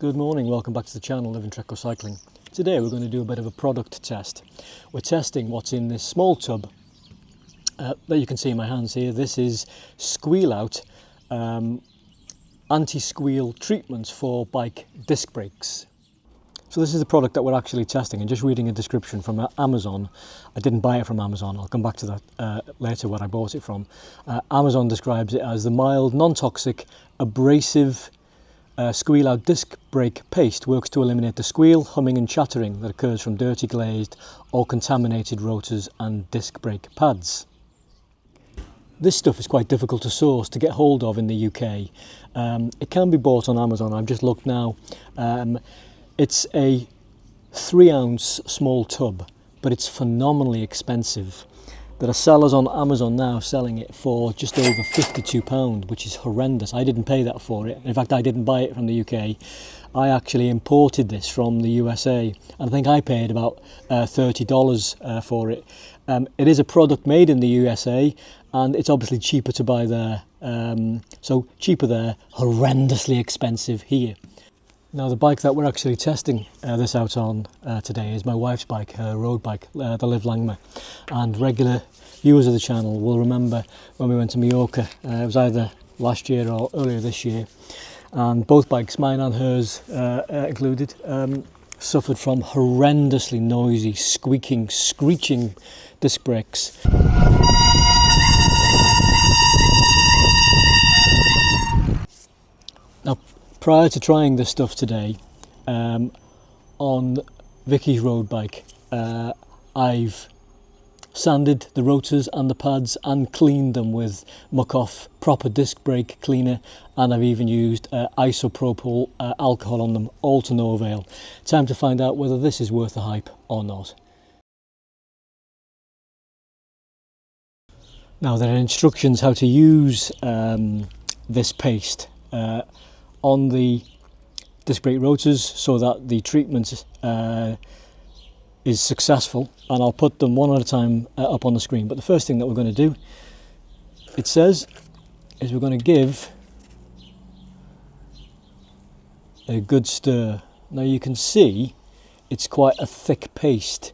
Good morning, welcome back to the channel Living Treco Cycling. Today we're going to do a bit of a product test. We're testing what's in this small tub that you can see in my hands here. This is Squeal Out anti-squeal treatments for bike disc brakes. So this is the product that we're actually testing, and just reading a description from Amazon. I didn't buy it from Amazon, I'll come back to that later where I bought it from. Amazon describes it as the mild, non-toxic, abrasive Squeal Out disc brake paste works to eliminate the squeal, humming and chattering that occurs from dirty, glazed or contaminated rotors and disc brake pads. This stuff is quite difficult to source, to get hold of in the UK. It can be bought on Amazon, I've just looked now. It's a 3-ounce small tub, but it's phenomenally expensive. There are sellers on Amazon now selling it for just over £52, which is horrendous. I didn't pay that for it. In fact, I didn't buy it from the UK. I actually imported this from the USA, and I think I paid about $30 for it. It is a product made in the USA, and it's obviously cheaper to buy there. So cheaper there, horrendously expensive here. Now the bike that we're actually testing this out on today is my wife's bike, her road bike, the Liv Langma. And regular viewers of the channel will remember when we went to Mallorca, it was either last year or earlier this year, and both bikes, mine and hers included, suffered from horrendously noisy, squeaking, screeching disc brakes. Now, prior to trying this stuff today, on Vicky's road bike, I've sanded the rotors and the pads and cleaned them with Muck Off proper disc brake cleaner, and I've even used isopropyl alcohol on them, all to no avail. Time to find out whether this is worth the hype or not. Now there are instructions how to use this paste on the disc brake rotors so that the treatment is successful, and I'll put them one at a time up on the screen. But the first thing that we're going to do, it says, is we're going to give a good stir. Now you can see it's quite a thick paste.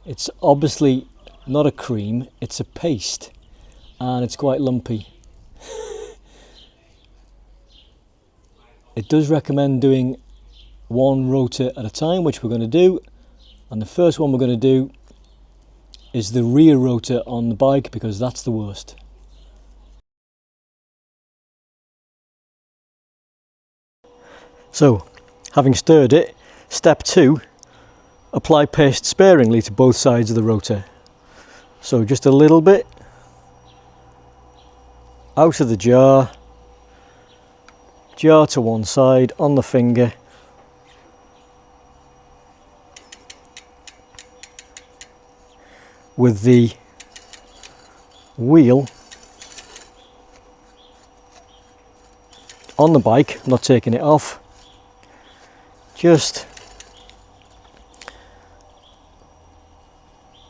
It's obviously not a cream, it's a paste, and it's quite lumpy. It does recommend doing one rotor at a time, which we're going to do. And the first one we're going to do is the rear rotor on the bike, because that's the worst. So, having stirred it, step 2, apply paste sparingly to both sides of the rotor. So just a little bit out of the jar to one side on the finger, with the wheel on the bike, not taking it off, just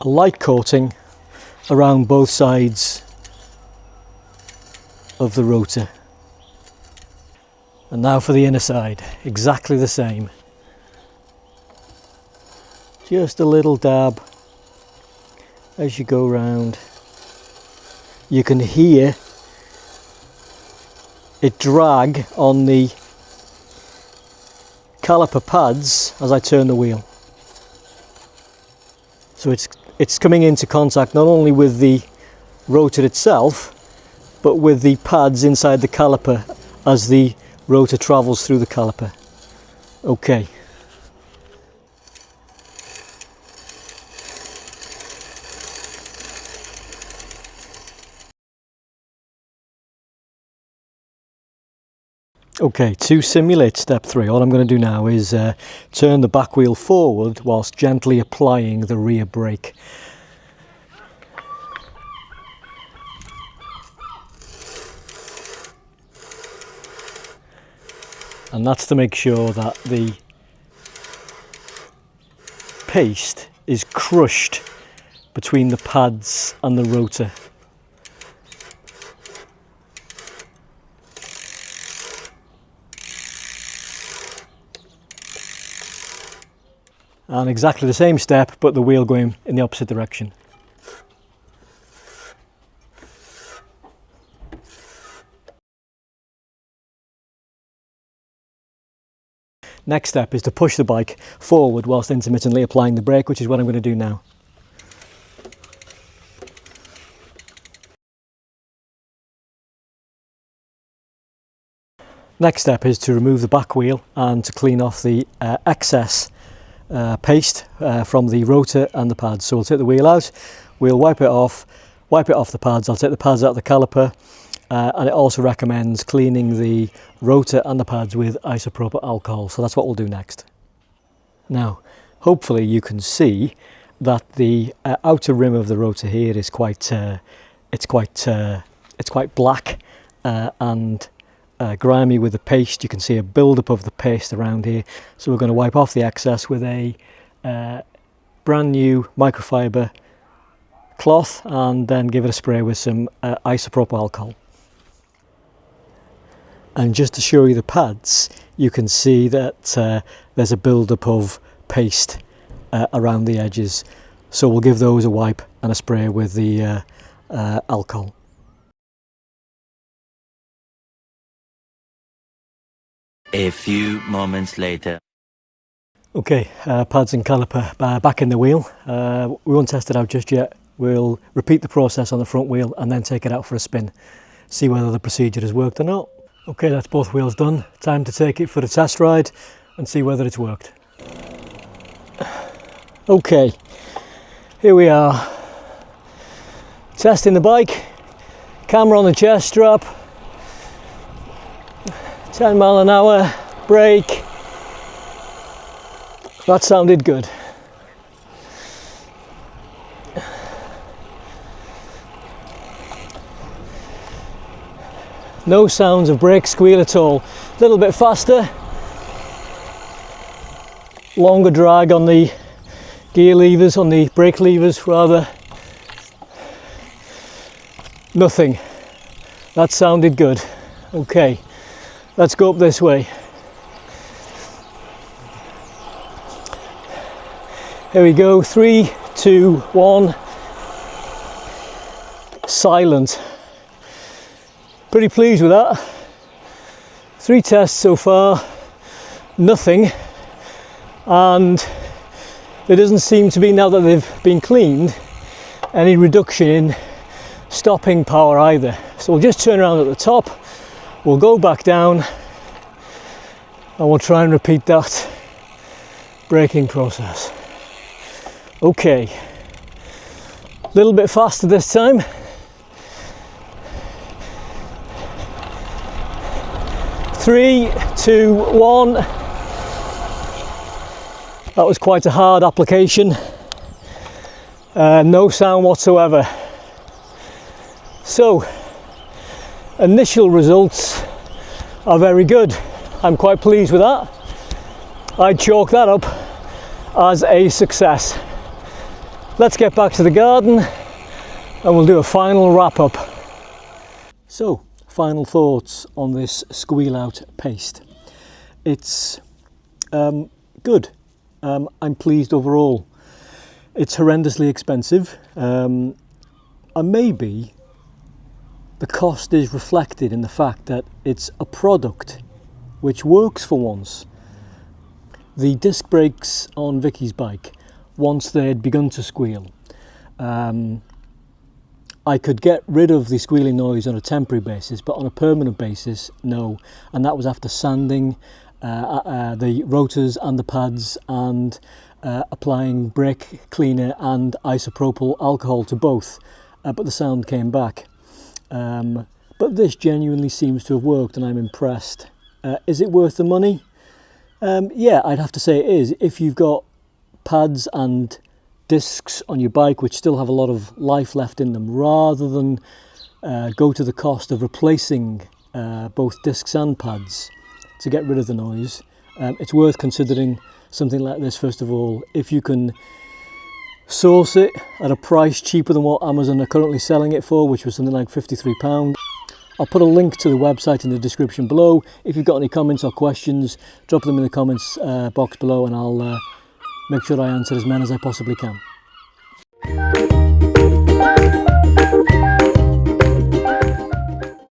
a light coating around both sides of the rotor. And now for the inner side, exactly the same. Just a little dab as you go round. You can hear it drag on the caliper pads as I turn the wheel. So it's coming into contact not only with the rotor itself, but with the pads inside the caliper as the rotor travels through the caliper. Okay. Okay, to simulate step 3, all I'm going to do now is turn the back wheel forward whilst gently applying the rear brake. And that's to make sure that the paste is crushed between the pads and the rotor. And exactly the same step, but the wheel going in the opposite direction. Next step is to push the bike forward whilst intermittently applying the brake, which is what I'm going to do now. Next step is to remove the back wheel and to clean off the excess paste from the rotor and the pads. So we'll take the wheel out, we'll wipe it off the pads. I'll take the pads out of the caliper, and it also recommends cleaning the rotor and the pads with isopropyl alcohol. So that's what we'll do next. Now, hopefully you can see that the outer rim of the rotor here is quite black and grimy with the paste. You can see a build-up of the paste around here. So we're going to wipe off the excess with a brand new microfiber cloth and then give it a spray with some isopropyl alcohol. And just to show you the pads, you can see that there's a build-up of paste around the edges. So we'll give those a wipe and a spray with the alcohol. A few moments later. Okay, pads and caliper back in the wheel. We won't test it out just yet. We'll repeat the process on the front wheel and then take it out for a spin. See whether the procedure has worked or not. Okay, that's both wheels done. Time to take it for a test ride and see whether it's worked. Okay, here we are. Testing the bike. Camera on the chest strap. 10 mile an hour, brake. That sounded good. No sounds of brake squeal at all. A little bit faster. Longer drag on the gear levers, on the brake levers rather. Nothing. That sounded good. Okay, let's go up this way. Here we go, 3, 2, 1. Silent. Pretty pleased with that. 3 tests so far, nothing. And there doesn't seem to be, now that they've been cleaned, any reduction in stopping power either. So we'll just turn around at the top, we'll go back down, and we'll try and repeat that braking process. Okay, a little bit faster this time. 3, 2, 1. That was quite a hard application. No sound whatsoever. So, initial results are very good. I'm quite pleased with that. I'd chalk that up as a success. Let's get back to the garden and we'll do a final wrap up. So, final thoughts on this squeal out paste. It's good. I'm pleased overall. It's horrendously expensive, and maybe the cost is reflected in the fact that it's a product which works for once. The disc brakes on Vicky's bike, once they had begun to squeal, I could get rid of the squealing noise on a temporary basis, but on a permanent basis, no. And that was after sanding the rotors and the pads and applying brake cleaner and isopropyl alcohol to both, but the sound came back. But this genuinely seems to have worked and I'm impressed. Is it worth the money? Yeah, I'd have to say it is. If you've got pads and discs on your bike which still have a lot of life left in them, rather than go to the cost of replacing both discs and pads to get rid of the noise, it's worth considering something like this. First of all, if you can source it at a price cheaper than what Amazon are currently selling it for, which was something like £53. I'll put a link to the website in the description below. If you've got any comments or questions, drop them in the comments box below and I'll make sure I answer as many as I possibly can.